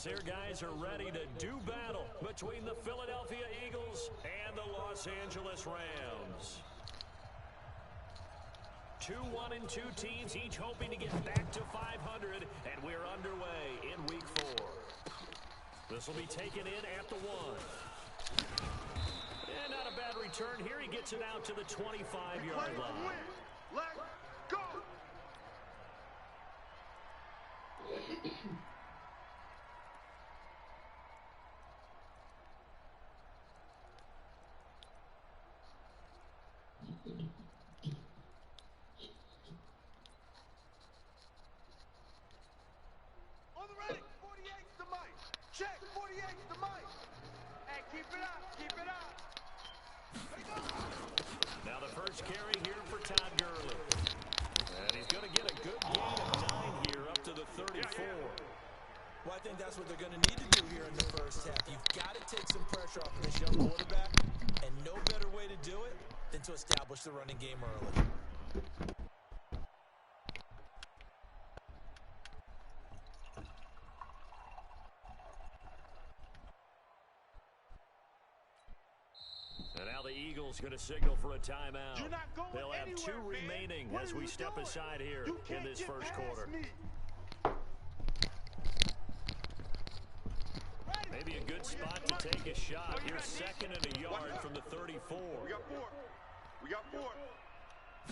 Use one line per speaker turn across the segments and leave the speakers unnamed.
as their guys are ready to do battle between the Philadelphia Eagles and the Los Angeles Rams. 2-1-2 teams, each hoping to get back to 500, and we're underway in Week 4. This will be taken in at the 1. And not a bad return here. He gets it out to the 25-yard line.
Let's go! On the ready, 48's the mic. Check, 48's the mic. Hey, keep it up, keep it up.
Now the first carry here for Todd Gurley. And he's going to get a good gain of 9 here up to the 34.
Well, I think that's what they're going to need to do here in the first half. You've got to take some pressure off of this young quarterback, and no better way to do it than to establish the running game early.
And now the Eagles going to signal for a timeout.
You're not going
They'll have
anywhere,
2 remaining
man.
as we step aside here in this first quarter. Maybe a good spot to take a shot. Here's second and a yard from the 34.
We got 4. We got 4.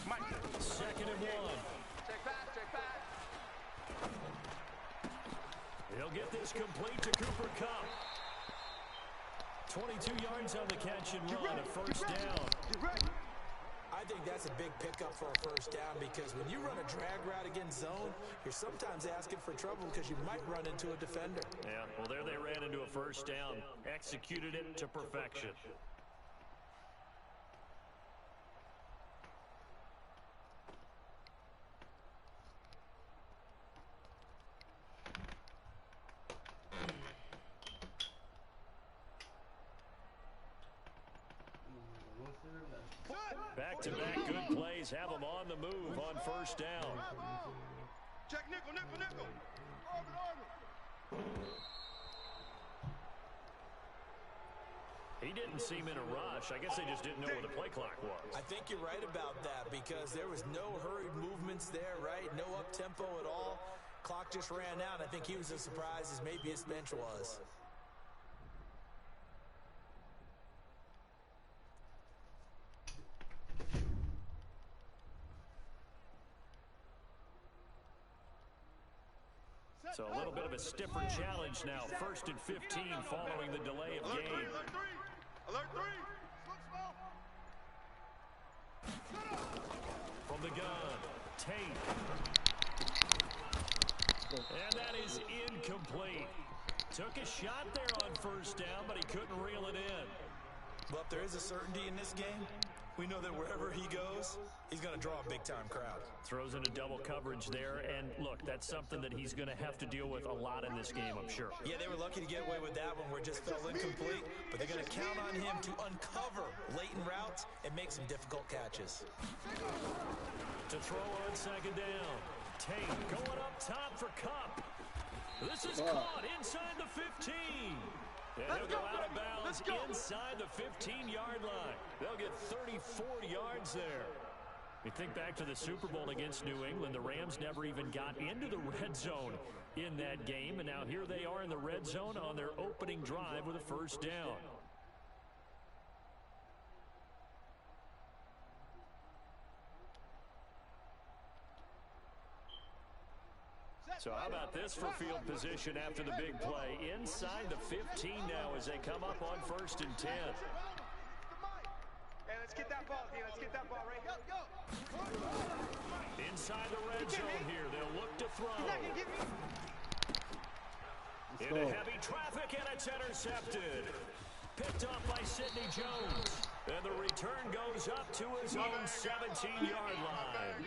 Mike.
Second and 1.
Check back.
He'll get this complete to Cooper Kupp. 22 yards on the catch and run, a first down.
I think that's a big pickup for a first down because when you run a drag route against zone, you're sometimes asking for trouble because you might run into a defender.
Yeah, well, there they ran into a first down, executed it to perfection. Back-to-back good plays have them on the move on first down.
Check nickel.
He didn't seem in a rush. I guess they just didn't know where the play clock was.
I think you're right about that because there was no hurried movements there, right? No up-tempo at all. Clock just ran out. I think he was as surprised as maybe his bench was.
So a little bit of a stiffer challenge now. First and 15 following the delay of game.
Alert 3.
From the gun, Tate. And that is incomplete. Took a shot there on first down, but he couldn't reel it in.
Well, if there is a certainty in this game, we know that wherever he goes, he's going to draw a big-time crowd.
Throws into double coverage there, and look, that's something that he's going to have to deal with a lot in this game, I'm sure.
Yeah, they were lucky to get away with that one where it just fell incomplete, but they're going to count on him to uncover latent routes and make some difficult catches.
To throw on second down. Tate going up top for Kupp. This is caught inside the 15. And he'll go out of bounds inside the 15-yard line. They'll get 34 yards there. You think back to the Super Bowl against New England, the Rams never even got into the red zone in that game, and now here they are in the red zone on their opening drive with a first down. So how about this for field position after the big play? Inside the 15 now as they come up on first and 10.
Hey, let's get that ball, D. Let's get that ball right. Go.
Inside the red zone here. They'll look to throw. Into heavy traffic, and it's intercepted. Picked off by Sidney Jones. And the return goes up to his own 17-yard line.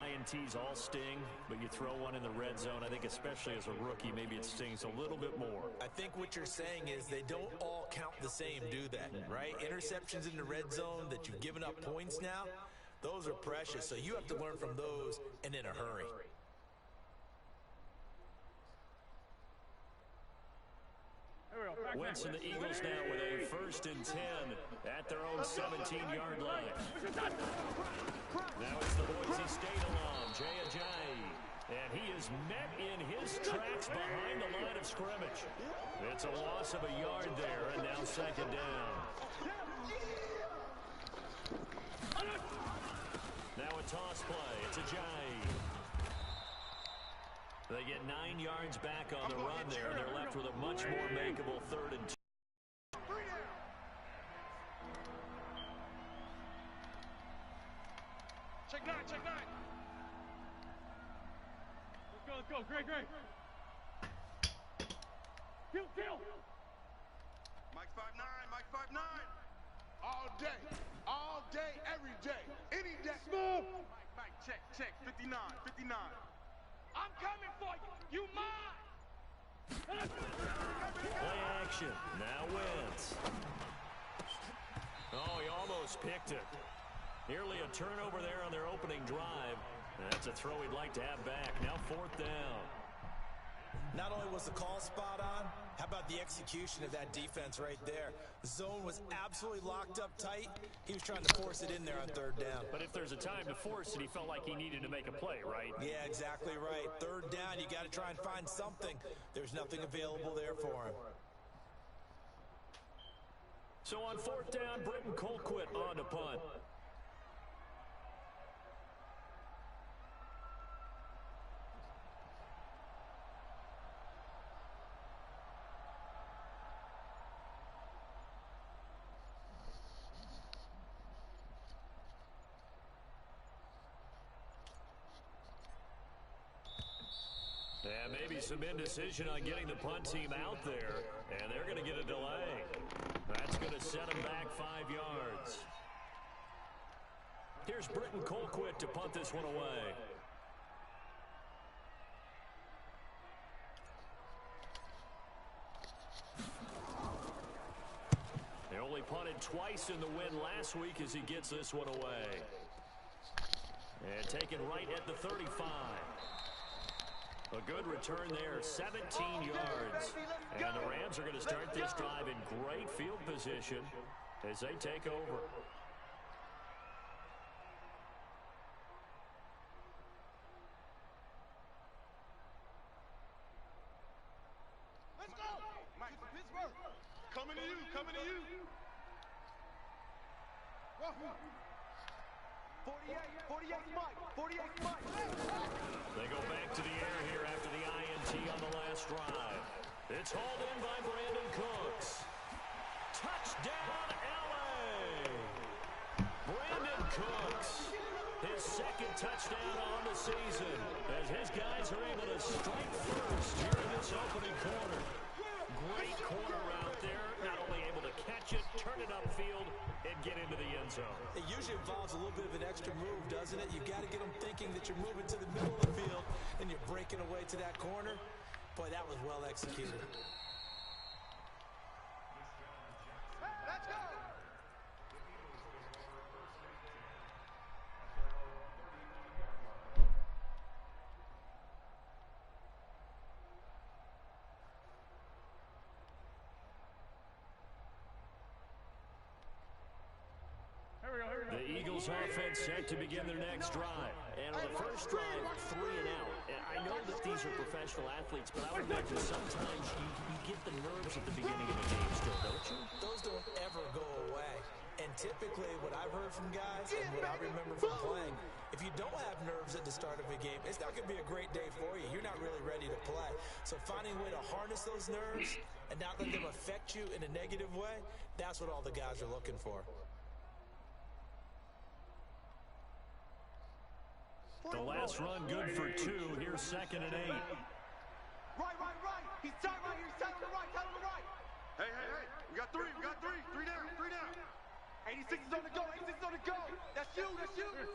INTs all sting, but you throw one in the red zone, I think especially as a rookie, maybe it stings a little bit more.
I think what you're saying is they don't all count the same, do that, right? Interceptions in the red zone that you've given up points now, those are precious, so you have to learn from those and in a hurry.
Wentz and the Eagles now with a 1st and 10 at their own 17-yard line. Now it's the Boise State alum, Jay Ajayi. And he is met in his tracks behind the line of scrimmage. It's a loss of a yard there, and now 2nd down. Now a toss play. It's Ajayi. They get 9 yards back on the run there, and they're left with a much more makeable 3rd and 2.
Check 9, check 9. Let's go, great. Kill. Mike 5'9", Mike 5'9". All day, every day, any day. Move. Mike, check, 59. I'm coming for you. You mine.
Play action. Now Wentz. Oh, he almost picked it. Nearly a turnover there on their opening drive. That's a throw he'd like to have back. Now 4th down.
Not only was the call spot on, how about the execution of that defense right there? The zone was absolutely locked up tight. He was trying to force it in there on 3rd down.
But if there's a time to force it, he felt like he needed to make a play, right?
Yeah, exactly right. 3rd down, you got to try and find something. There's nothing available there for him.
So on 4th down, Britton Colquitt on to punt. And maybe some indecision on getting the punt team out there, and they're going to get a delay. That's going to set them back 5 yards. Here's Britton Colquitt to punt this one away. They only punted twice in the win last week as he gets this one away. And taken right at the 35. A good return there, 17 yards. And the Rams are going to start this drive in great field position as they take over.
Let's go. Mike, Pittsburgh. Coming to you. 48 Mike.
They go back to the air here after the INT on the last drive. It's hauled in by Brandon Cooks. Touchdown, LA! Brandon Cooks, his 2nd touchdown on the season as his guys are able to strike first here in this opening quarter. Great corner route there, not only able to catch it, turn it upfield, and get into the end zone.
It usually involves a little bit of an extra move, doesn't it? You've got to get them thinking that you're moving to the middle of the field and you're breaking away to that corner. Boy, that was well executed.
Let's go.
The Eagles offense set to begin their next drive. And on the first drive, 3 and out. And I know that these are professional athletes, but I would imagine sometimes you get the nerves at the beginning of the game still, don't you?
Those don't ever go away. And typically what I've heard from guys and what I remember from playing, if you don't have nerves at the start of a game, it's not going to be a great day for you. You're not really ready to play. So finding a way to harness those nerves and not let them affect you in a negative way, that's what all the guys are looking for.
The last run good for 2. Here's 2nd and 8.
Right. He's tight right here. He's tight on the right. Hey. We got 3. 3 down. 86 is on the go. That's you. Cheers.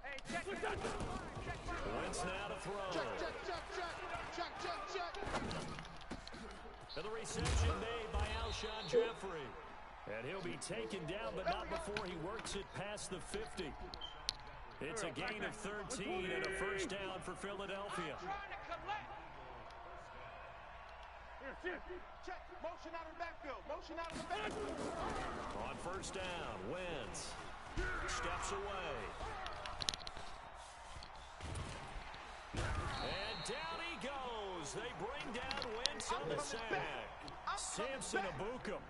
Hey, check.
Wentz now to throw.
Check.
And the reception made by Alshon Jeffrey. And he'll be taken down, but not before he works it past the 50. It's a gain of 13 and a first down for Philadelphia.
Check. Motion out of the backfield. Motion out of the backfield.
On first down, Wentz steps away. And down he goes. They bring down Wentz on the sack. Samson Abukum.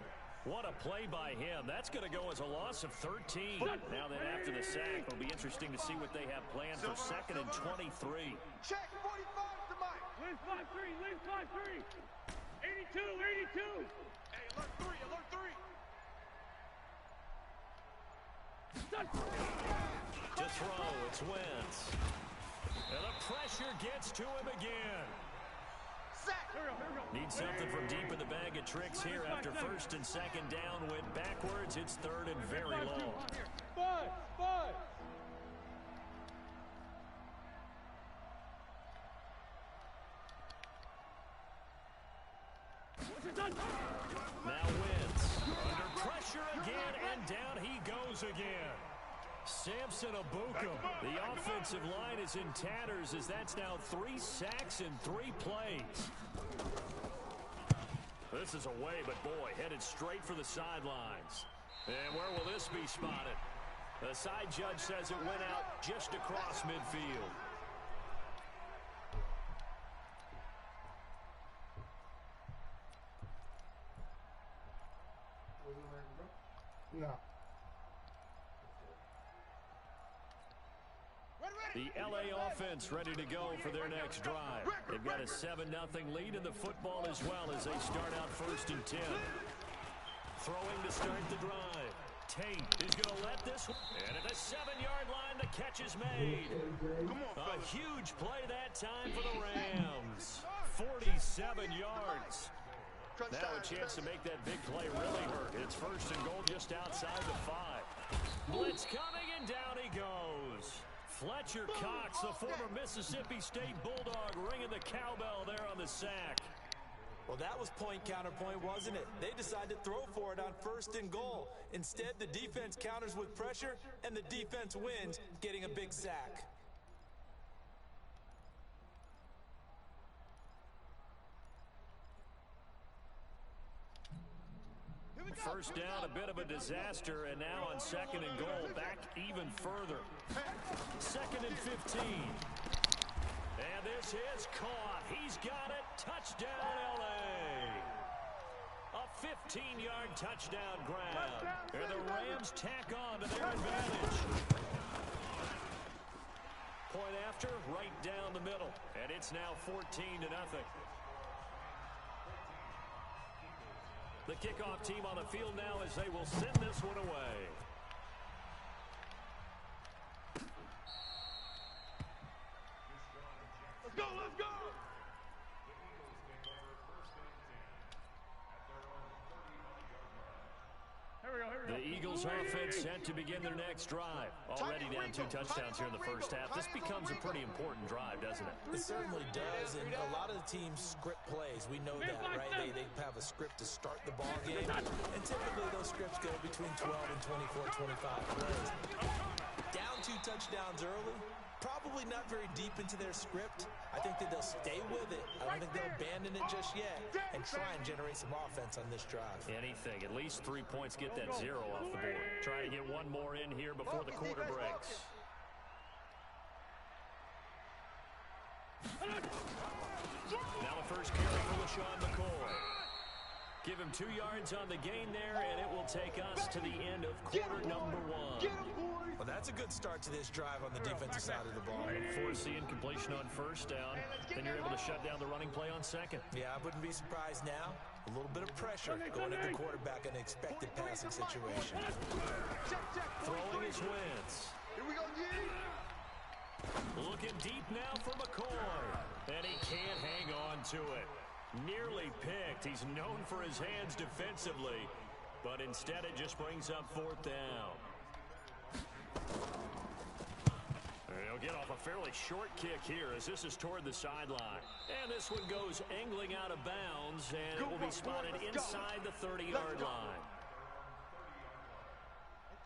What a play by him. That's going to go as a loss of 13. Now then, after the sack, it'll be interesting to see what they have planned for 2nd and 23.
Check. 45 to Mike.
Leave 5-3. Leave 5-3. 82. 82.
Hey, alert 3. Alert 3.
To throw, it's Wentz. And the pressure gets to him again. Need something from deep in the bag of tricks here after 1st and 2nd down. Went backwards. It's 3rd and very long.
5.
Now Wentz under pressure again, and down he goes again. Samson Abukum. The offensive line is in tatters as that's now 3 sacks in 3 plays. This is away, but boy, headed straight for the sidelines. And where will this be spotted? The side judge says it went out just across midfield.
No.
The LA offense ready to go for their next drive. They've got a 7-0 lead in the football as well as they start out 1st and 10. Throwing to start the drive. Tate is going to let this one. And at the 7-yard line, the catch is made. A huge play that time for the Rams. 47 yards. Now a chance to make that big play really hurt. It's 1st and goal just outside the 5. Blitz coming, and down he goes. Fletcher Cox, the former Mississippi State Bulldog, ringing the cowbell there on the sack.
Well, that was point counterpoint, wasn't it? They decided to throw for it on 1st and goal. Instead, the defense counters with pressure, and the defense wins, getting a big sack.
First down, a bit of a disaster, and now on 2nd and goal, back even further. 2nd and 15. And this is caught. He's got it. Touchdown, L.A. A 15-yard touchdown grab. And the Rams tack on to their advantage. Point after, right down the middle. And it's now 14-0. The kickoff team on the field now as they will send this one away.
Let's go, let's go!
The Eagles offense set to begin their next drive. Already down 2 touchdowns here in the first half. This becomes a pretty important drive, doesn't it?
It certainly does, and a lot of the teams script plays. We know that, right? They have a script to start the ball game, and typically those scripts go between 12 and 24, 25 plays. Down 2 touchdowns early, probably not very deep into their script. I think that they'll stay with it. I don't think they'll abandon it just yet and try and generate some offense on this drive.
Anything. At least 3 points get that 0 off the board. Trying to get one more in here before the quarter breaks. Now the first carry for LaShawn McCoy. Give him 2 yards on the gain there, and it will take us to the end of quarter number 1.
Well, that's a good start to this drive on the defensive side of the ball.
Force the incompletion on first down, then you're able to shut down the running play on 2nd.
Yeah, I wouldn't be surprised now. A little bit of pressure going at the quarterback in an expected passing situation.
Throwing his Wentz.
Here we go,
Looking deep now for McCoy, and he can't hang on to it. Nearly picked. He's known for his hands defensively, but instead it just brings up 4th down. He'll get off a fairly short kick here as this is toward the sideline. And this one goes angling out of bounds, and it will be spotted inside the 30-yard line.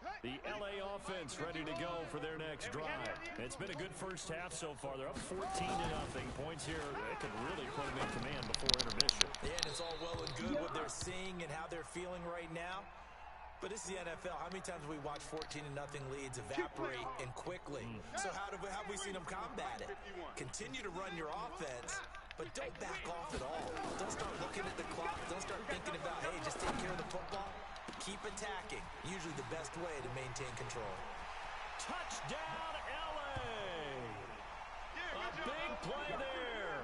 Okay.
The LA offense ready to go for their next drive. It's been a good first half so far. They're up 14-0. Points here, they could really put them in command before intermission.
Yeah, and it's all well and good what they're seeing and how they're feeling right now. But it's the NFL. How many times have we watched 14-0 leads evaporate and quickly? So how have we seen them combat it? Continue to run your offense, but don't back off at all. Don't start looking at the clock. Don't start thinking about, hey, just take care of the football. Keep attacking. Usually the best way to maintain control.
Touchdown, LA! A big play there.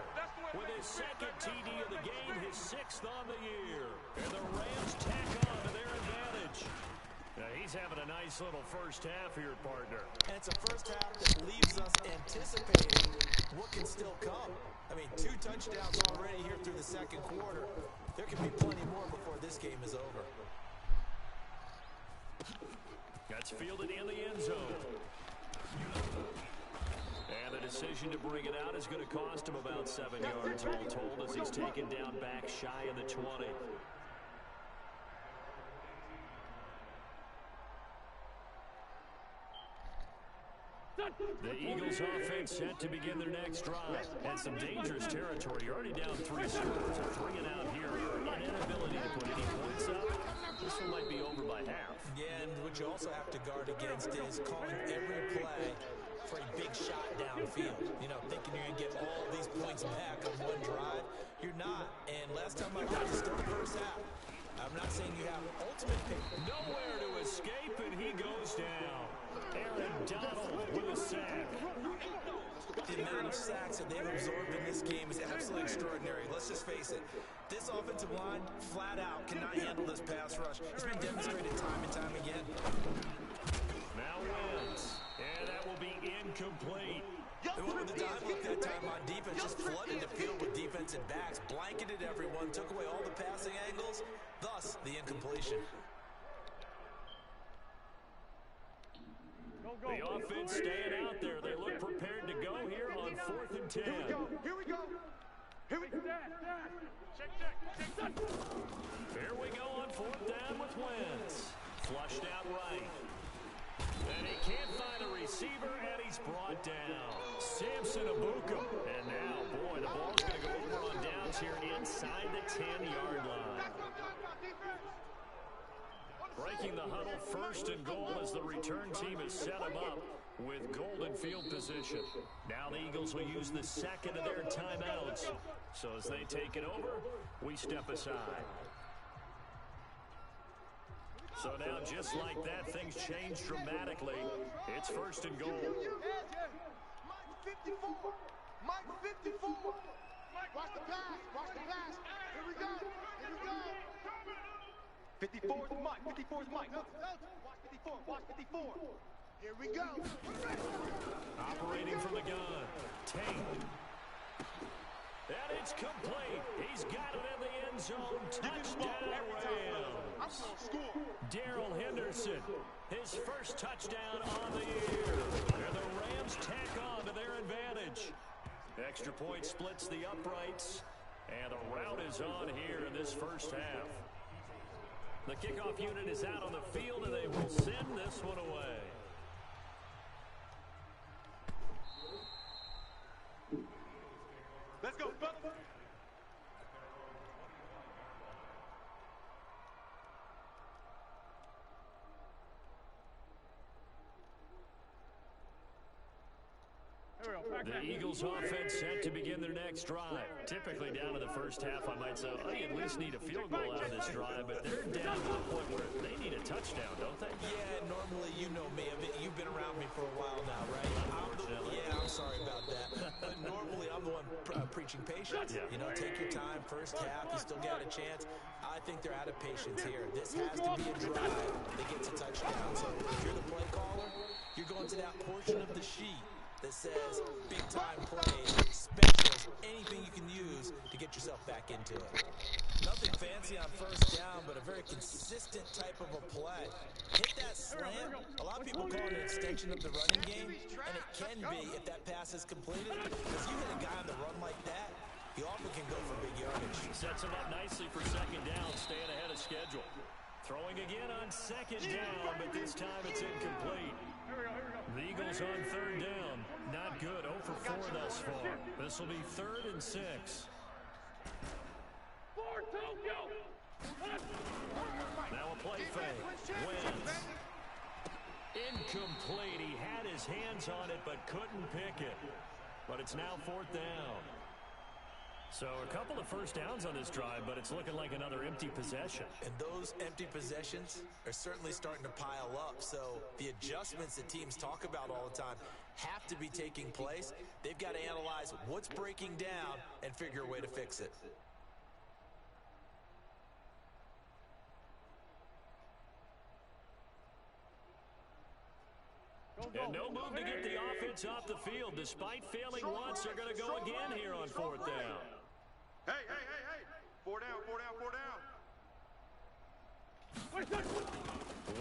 With his second TD of the game, his 6th on the year. And the Rams tack on to their advantage. Now, he's having a nice little first half here, partner.
And it's a first half that leaves us anticipating what can still come. I mean, 2 touchdowns already here through the second quarter. There can be plenty more before this game is over.
That's fielded in the end zone. And the decision to bring it out is going to cost him about 7 yards all told as he's taken down back shy of the 20. The Eagles offense set to begin their next drive. And some dangerous territory. You're already down 3 scores. And 3 and out here. An inability to put any points up. This one might be over by half.
Yeah, and what you also have to guard against is calling every play for a big shot downfield. You know, thinking you're going to get all these points back on one drive. You're not. And last time I looked, it's still the first half. I'm not saying you have ultimate pick.
Nowhere to escape, and he goes down. Aaron Donald with a sack.
The amount of sacks that they've absorbed in this game is absolutely extraordinary. Let's just face it. This offensive line, flat out, cannot handle this pass rush. It's been demonstrated time and time again.
Now wins. And that will be incomplete.
They went with the dime look that time on defense, just flooded the field with defensive backs, blanketed everyone, took away all the passing angles, thus the incompletion.
The offense staying out there. They look prepared to go here on 4th and 10.
Here we go. Here we go. Here we go.
Here we go on 4th down with Wentz. Flushed out right. And he can't find a receiver, and he's brought down. Samson Abuka. And now, boy, the ball's going to go over on downs here inside the 10-yard line. Breaking the huddle, 1st and goal as the return team has set him up with golden field position. Now the Eagles will use the second of their timeouts. So as they take it over, we step aside. So now, just like that, things change dramatically. It's 1st and goal.
Mike 54. Mike 54. Watch the pass. Watch the pass. Here we go. Here we go. 54 is Mike. 54 is Mike. Watch 54. Watch 54. Here we go.
Operating from the gun. Tate. And it's complete. He's got it in the end zone. Touchdown, Rams. Darrell Henderson, his first touchdown on the year. And the Rams tack on to their advantage. Extra point splits the uprights. And the rout is on here in this first half. The kickoff unit is out on the field, and they will send this one away.
Let's go, fellas.
The Eagles offense set to begin their next drive. Typically down to the first half, I might say, oh, you at least need a field goal out of this drive, but they're down to the point where they need a touchdown, don't they?
Yeah, normally you know me. You've been around me for a while now, right? I'm sorry about that. But normally I'm the one preaching patience.
Yeah.
You know, take your time, first half, you still got a chance. I think they're out of patience here. This has to be a drive that gets a touchdown. So if you're the play caller, you're going to that portion of the sheet that says big-time plays, specials, anything you can use to get yourself back into it. Nothing fancy on first down, but a very consistent type of a play. Hit that slant. A lot of people call it an extension of the running game, and it can be if that pass is completed. Because you hit a guy on the run like that, he often can go for big yardage.
Sets him up nicely for 2nd down, staying ahead of schedule. Throwing again on second down, but this time it's incomplete. The Eagles on third down. Not good. 0 for 4 thus far. This will be 3rd and 6. Now a play fake. Wins. Incomplete. He had his hands on it but couldn't pick it. But it's now 4th down. So a couple of first downs on this drive, but it's looking like another empty possession.
And those empty possessions are certainly starting to pile up. So the adjustments that teams talk about all the time have to be taking place. They've got to analyze what's breaking down and figure a way to fix it.
And no move to get the offense off the field. Despite failing once, they're going to go again here on 4th down.
Hey. 4 down.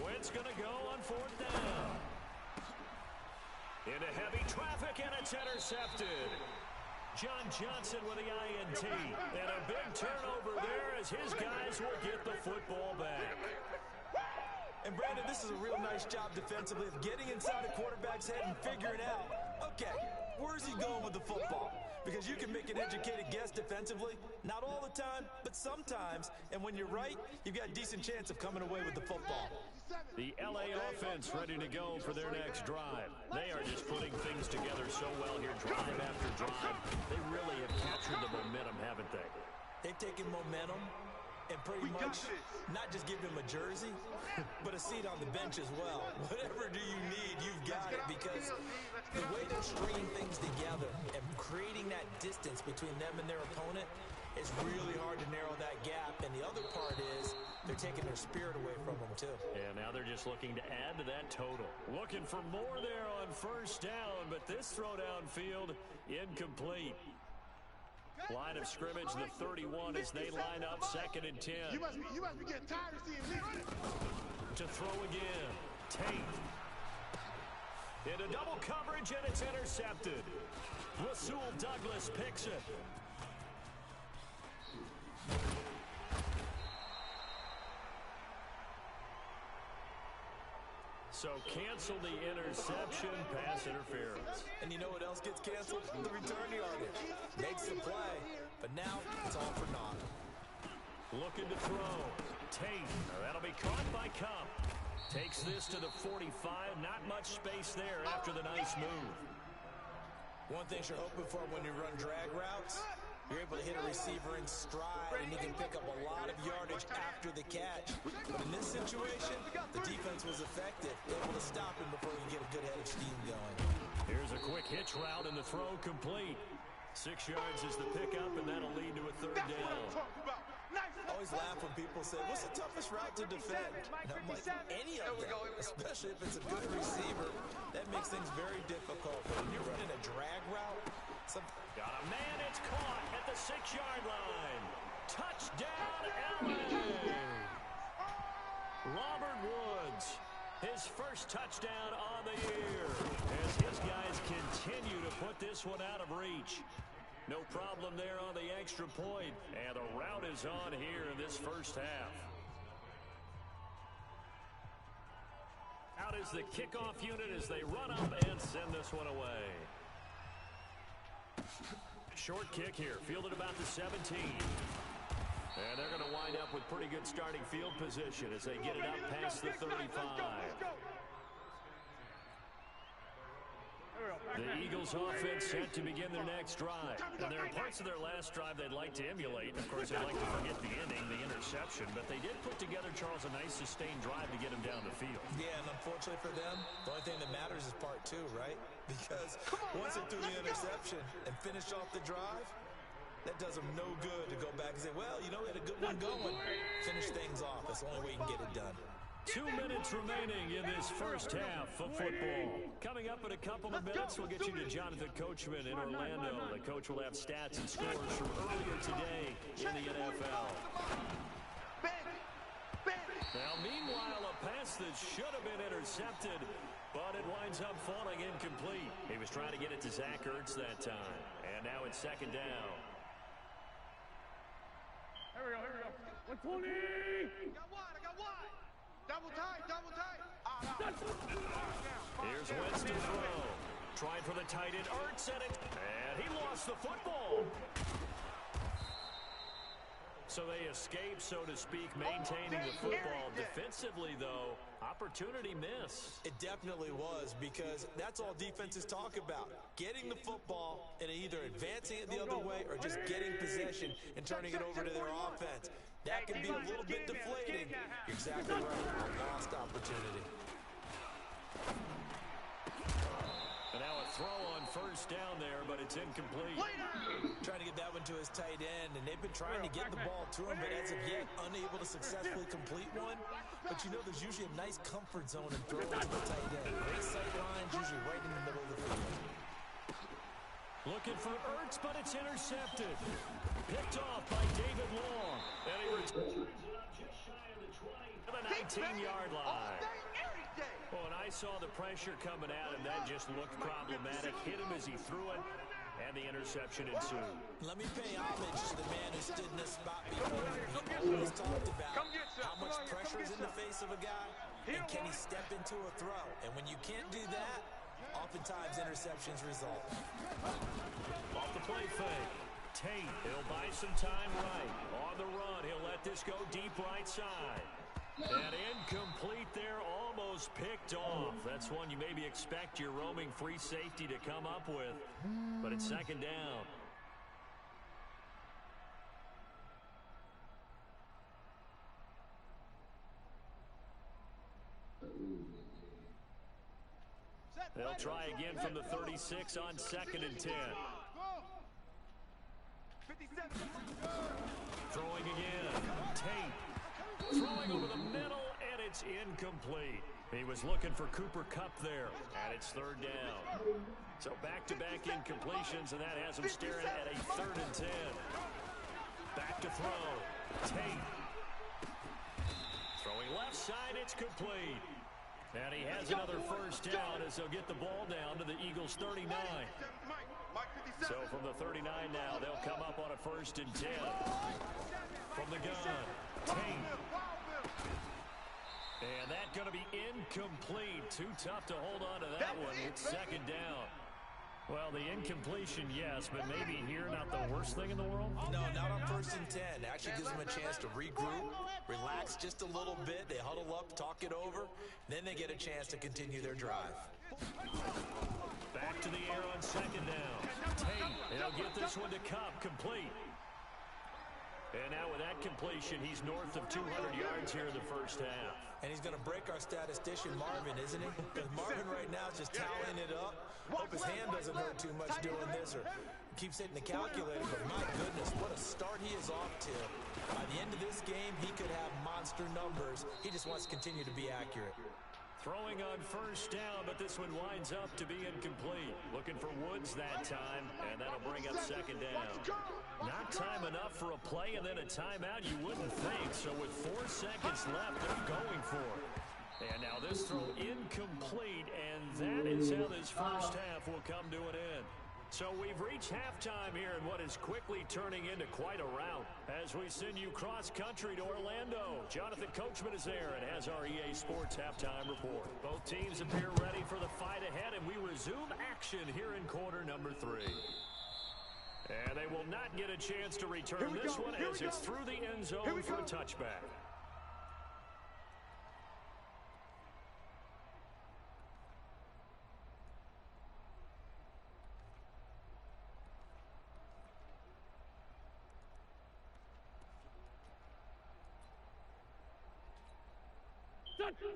Wentz going to go on 4th down. Into heavy traffic, and it's intercepted. John Johnson with the INT. And a big turnover there as his guys will get the football back.
And Brandon, this is a real nice job defensively of getting inside the quarterback's head and figuring out, okay, where's he going with the football? Because you can make an educated guess defensively, not all the time, but sometimes. And when you're right, you've got a decent chance of coming away with the football.
The LA offense ready to go for their next drive. They are just putting things together so well here, drive after drive. They really have captured the momentum, haven't they?
They've taken momentum and pretty much not just give him a jersey, but a seat on the bench as well. Whatever do you need, you've got it, because the way they're stringing things together and creating that distance between them and their opponent is really hard to narrow that gap. And the other part is they're taking their spirit away from them, too.
Yeah, now they're just looking to add to that total. Looking for more there on 1st down, but this throw downfield incomplete. Line of scrimmage, the 31 as they line up 2nd and 10.
You must be getting tired of seeing me.
To throw again. Tate. Into double coverage, and it's intercepted. Rasul Douglas picks it. So cancel the interception, pass interference.
And you know what else gets canceled? The return yardage. Makes the play, but now it's all for naught.
Looking to throw. Tate. That'll be caught by Cup. Takes this to the 45. Not much space there after the nice move.
One thing you're hoping for when you run drag routes, you're able to hit a receiver in stride, and he can pick up a lot of yardage after the catch. But in this situation, the defense was effective, able to stop him before he can get a good head of steam going.
Here's a quick hitch route, and the throw complete. 6 yards is the pickup, and that'll lead to a 3rd down.
I always laugh when people say, what's the toughest route to defend? And I'm like, any of them, especially if it's a good receiver. That makes things very difficult. But when you're running a drag route,
got a man, it's caught at the 6-yard line. Touchdown, LA! Robert Woods, his first touchdown on the year, as his guys continue to put this one out of reach. No problem there on the extra point, and the route is on here in this 1st half. Out is the kickoff unit as they run up and send this one away. Short kick here, fielded about the 17. And they're going to wind up with pretty good starting field position as they get it up past the 35. The Eagles offense set to begin their next drive. And there are parts of their last drive they'd like to emulate. Of course, they'd like to forget the ending, the interception. But they did put together, Charles, a nice sustained drive to get him down the field.
Yeah, and unfortunately for them, the only thing that matters is part 2, right? Because once they threw the interception and finished off the drive, that does them no good to go back and say, well, you know, we had a good one going. Finish things off. That's the only way you can get it done.
2 minutes remaining in this 1st half of football. Coming up in a couple of minutes, we'll get you to Jonathan Coachman in Orlando. The coach will have stats and scores from earlier today in the NFL. Now, meanwhile, a pass that should have been intercepted, but it winds up falling incomplete. He was trying to get it to Zach Ertz that time. And now it's 2nd down.
Here we go. 120!
I got wide. Double tight, double tight.
Here's Wentz to throw. Trying for the tight end, Ertz at it. And he lost the football. So they escape, so to speak, maintaining the football. Defensively, though, opportunity miss.
It definitely was, because that's all defenses talk about. Getting the football and either advancing it the other way or just getting possession and turning it over to their offense. That can be a little bit deflating. You're exactly right. A lost opportunity.
And now a throw on first down there, but it's incomplete.
Trying to get that one to his tight end, and they've been trying to get the ball to him, but as of yet, unable to successfully complete one. But you know there's usually a nice comfort zone in throwing to the tight end. Great sight lines, usually right in the middle of the field.
Looking for Ertz, but it's intercepted. Picked off by David Long. And he returns just shy of the 20 to the 19-yard line. Well, and I saw the pressure coming at him. That just looked problematic. Hit him as he threw it, and the interception ensued.
Let me pay homage to the man who stood in this spot before. He always talked about how much pressure is in the face of a guy, and can he step into a throw. And when you can't do that, oftentimes interceptions result.
Off the play fake. Tate, he'll buy some time right. On the run, he'll let this go deep right side. And incomplete there, almost picked off. That's one you maybe expect your roaming free safety to come up with. But it's second down. They'll try again from the 36 on 2nd and 10. Throwing again. Tate. Throwing over the middle, and it's incomplete. He was looking for Cooper Kupp there, and it's 3rd down. So back-to-back incompletions, and that has him staring at a 3rd and 10. Back to throw. Tate. Throwing left side, it's complete. And he has another first down as they'll get the ball down to the Eagles' 39. So from the 39 now, they'll come up on a 1st and 10. From the gun, Tate. And that's going to be incomplete. Too tough to hold on to that one. It's 2nd down. Well, the incompletion, yes, but maybe here not the worst thing in the world?
No, not on 1st and 10. Actually gives them a chance to regroup, relax just a little bit. They huddle up, talk it over, then they get a chance to continue their drive.
Back to the air on 2nd down. Tate, he'll get this one to Kupp, complete. And now with that completion, he's north of 200 yards here in the first half.
And he's going to break our statistician, Marvin, isn't he? Because Marvin right now is just tallying it up. Hope his hand doesn't hurt too much doing this or keeps hitting the calculator. But my goodness, what a start he is off to. By the end of this game, he could have monster numbers. He just wants to continue to be accurate.
Throwing on 1st down, but this one winds up to be incomplete. Looking for Woods that time, and that'll bring up 2nd down. Not time enough for a play and then a timeout, you wouldn't think. So with 4 seconds left, they're going for it. And now this throw incomplete, and that is how this first half will come to an end. So we've reached halftime here in what is quickly turning into quite a rout. As we send you cross-country to Orlando, Jonathan Coachman is there and has our EA Sports halftime report. Both teams appear ready for the fight ahead, and we resume action here in quarter number 3. And they will not get a chance to return this one as it's through the end zone for a touchback.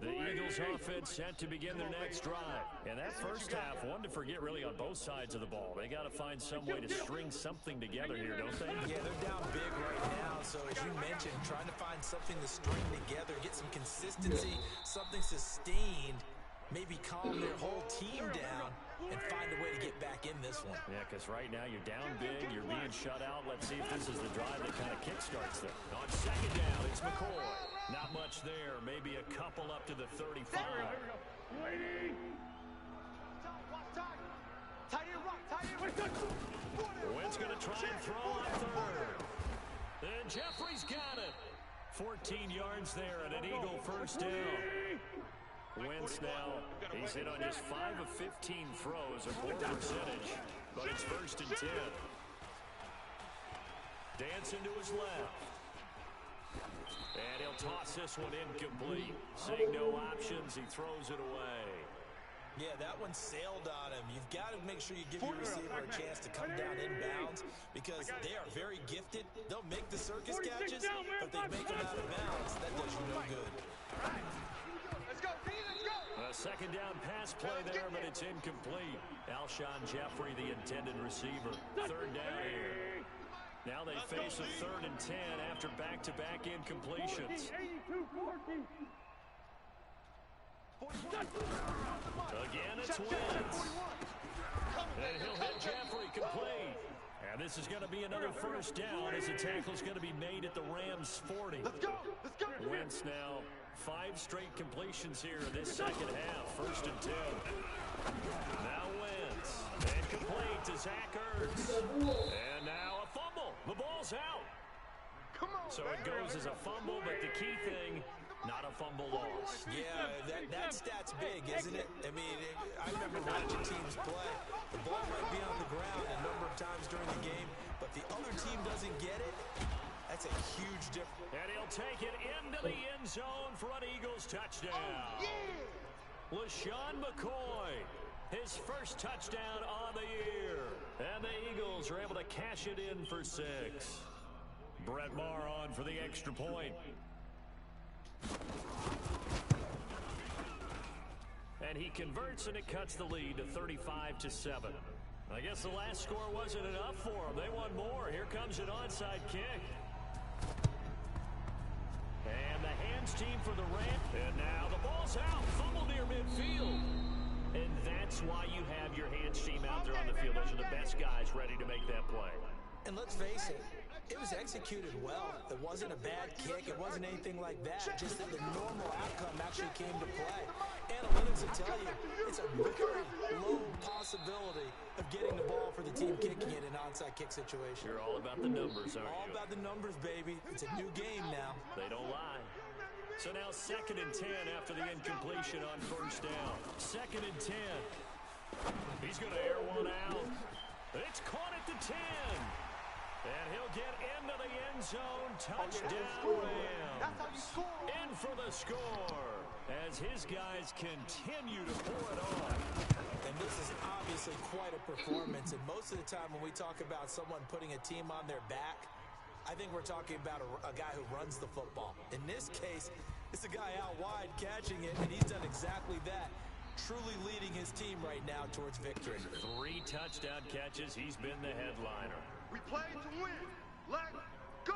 The Eagles offense set to begin their next drive. And that first half, one to forget really on both sides of the ball. They got to find some way to string something together here, don't they?
Yeah, they're down big right now. So as you mentioned, trying to find something to string together, get some consistency, something sustained, maybe calm their whole team down and find a way to get back in this one.
Yeah, because right now you're down big, you're being shut out. Let's see if this is the drive that kind of kickstarts them. On 2nd down, it's McCoy. Not much there, maybe a couple up to the 35. Wentz going to try and throw on 3rd. And Jeffrey's got it. 14 yards there and an Eagle first down. Wentz now, he's hit on just 5 of 15 throws, a poor percentage, but it's 1st and 10. Dancing to his left. And he'll toss this one incomplete. Seeing no options, he throws it away.
Yeah, that one sailed on him. You've got to make sure you give your receiver a chance to come down inbounds because they are very gifted. They'll make the circus catches, but they make them out of bounds. That does you no good.
Let's go, D, let's go.
A second down pass play there, but it's incomplete. Alshon Jeffrey, the intended receiver. 3rd down here. Now they face a 3rd and 10 after back-to-back incompletions. Again, it's Wentz. And he'll hit Jeffrey complete. And this is going to be another first down as the tackle's going to be made at the Rams' 40.
Let's go, let's go.
Wentz now 5 straight completions here in this second half. 1st and 10. Now Wentz. And complete to Zach Ertz. And now a fumble. The ball's out.
Come on,
so it goes as a fumble, but the key thing, not a fumble loss.
Yeah, that stat's big, isn't it? I mean, I remember watching teams play. The ball might be on the ground a number of times during the game, but the other team doesn't get it. That's a huge difference.
And he'll take it into the end zone for an Eagles touchdown.
Oh, yeah.
LaShawn McCoy, his first touchdown on the year. And the Eagles are able to cash it in for 6. Brett Maher on for the extra point. And he converts, and it cuts the lead to 35-7. I guess the last score wasn't enough for them. They want more. Here comes an onside kick. And the hands team for the Rams. And now the ball's out. Fumble near midfield. And that's why you have your hands team out there on the field. Those are the best guys ready to make that play.
And let's face it, it was executed well. It wasn't a bad kick. It wasn't anything like that. Just that the normal outcome actually came to play. Analytics will tell you it's a very low possibility of getting the ball for the team kicking it in an onside kick situation.
You're all about the numbers, aren't you?
All about the numbers, baby. It's a new game now.
They don't lie. So now 2nd and 10 after the incompletion on first down. 2nd and 10. He's going to air one out. It's caught at the 10. And he'll get into the end zone. Touchdown Rams. In for the score as his guys continue to pour it on.
And this is obviously quite a performance. And most of the time when we talk about someone putting a team on their back, I think we're talking about a guy who runs the football. In this case, it's a guy out wide catching it, and he's done exactly that. Truly leading his team right now towards victory.
3 touchdown catches. He's been the headliner.
We play to win. Let's go.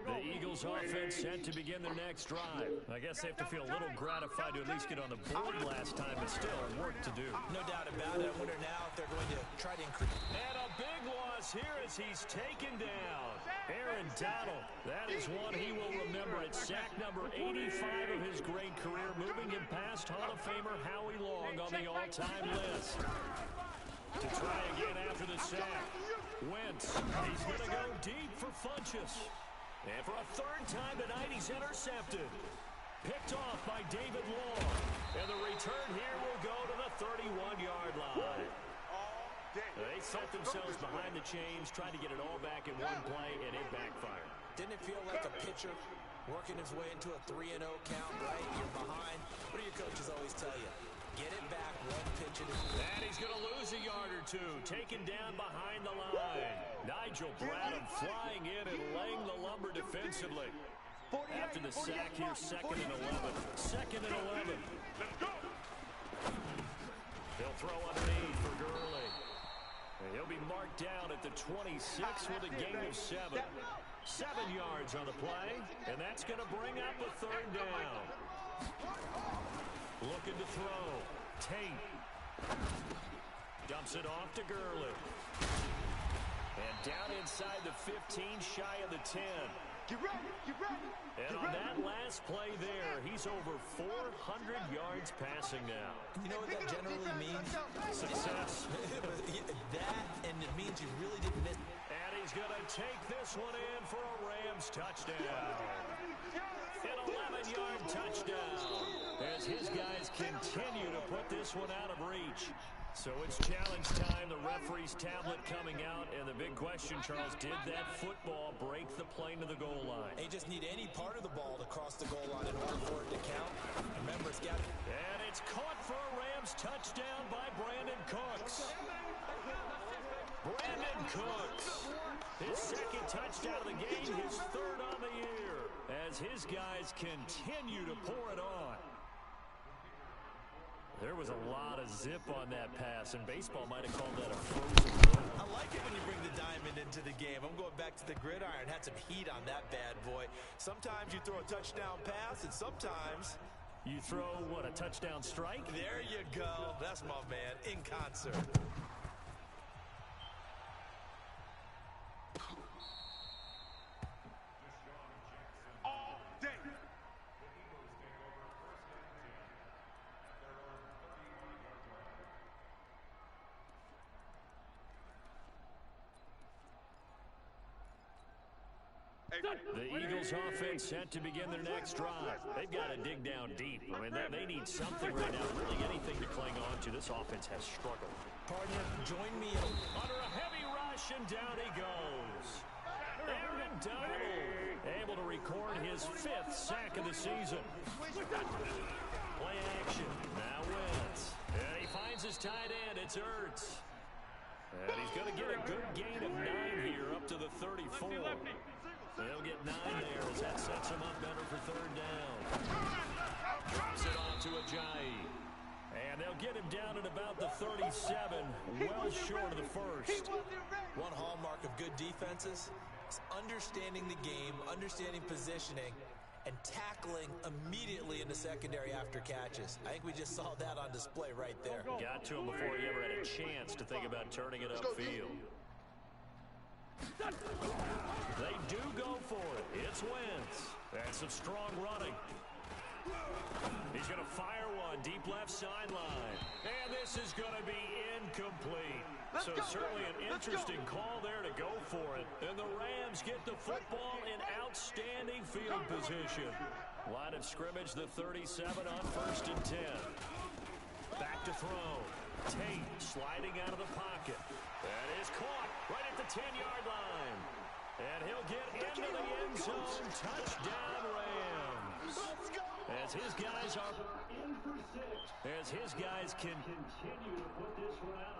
The Eagles offense set to begin their next drive. I guess they have to feel a little gratified to at least get on the board last time, but still work to do.
No doubt about it. I wonder now if they're going to try to increase.
And a big loss here as he's taken down. Aaron Donald, that is one he will remember. It's sack number 85 of his great career, moving him past Hall of Famer Howie Long on the all-time list. To try again after the sack. Wentz, he's going to go deep for Funchess. And for a 3rd time tonight, he's intercepted. Picked off by David Long. And the return here will go to the 31-yard line. They set themselves behind the chains, trying to get it all back in one play, and it backfired.
Didn't it feel like a pitcher working his way into a 3-0 count, right? You're behind. What do your coaches always tell you? Get it back, one pitch at a time.
And he's going to lose a yard or 2, taken down behind the line. Nigel Bradham flying in and laying the lumber defensively. After the sack here, 2nd and 11. 2nd and 11.
Let's go.
They'll throw underneath for Gurley. And he'll be marked down at the 26 with a gain of 7. 7 yards on the play, and that's going to bring up a 3rd down. Looking to throw. Tate. Dumps it off to Gurley. And down inside the 15, shy of the 10.
Get ready. Get ready.
And on that last play there, he's over 400 yards passing now.
You know what that generally means?
Success.
That, and it means you really didn't miss.
And he's going to take this one in for a Rams touchdown. An 11-yard touchdown as his guys continue to put this one out of reach. So it's challenge time. The referee's tablet coming out. And the big question, Charles, did that football break the plane to the goal line?
They just need any part of the ball to cross the goal line in order for it to count. Remember, it's got to...
And it's caught for a Rams touchdown by Brandon Cooks. Brandon Cooks, his second touchdown of the game, his third on the year, as his guys continue to pour it on. There was a lot of zip on that pass, and baseball might have called that a frozen run.
I like it when you bring the diamond into the game. I'm going back to the gridiron. Had some heat on that bad boy. Sometimes you throw a touchdown pass, and sometimes...
You throw, what, a touchdown strike?
There you go. That's my man, in concert.
The Eagles offense set to begin their next drive. They've got to dig down deep. I mean, they need something right now, really anything to cling on to. This offense has struggled.
Partner, join me
under a heavy rush, and down he goes. Aaron Donald able to record his 5th sack of the season. Play action. Now Wentz. And he finds his tight end. It's Ertz. And he's going to get a good gain of 9 here up to the 34. They'll get 9 there as that sets him up better for third down. Drops it off to Ajayi. And they'll get him down at about the 37, well short of the first.
One hallmark of good defenses is understanding the game, understanding positioning, and tackling immediately in the secondary after catches. I think we just saw that on display right there.
Got to him before he ever had a chance to think about turning it upfield. They do go for it. It's Wentz. That's some strong running. He's going to fire one deep left sideline. And this is going to be incomplete. So certainly an interesting call there to go for it. And the Rams get the football in outstanding field position. Line of scrimmage, the 37 on 1st and 10. Back to throw. Tate sliding out of the pocket. That is caught right at the 10-yard line. And he'll get into the end zone. Touchdown, Rams. As his guys can continue to put this one out.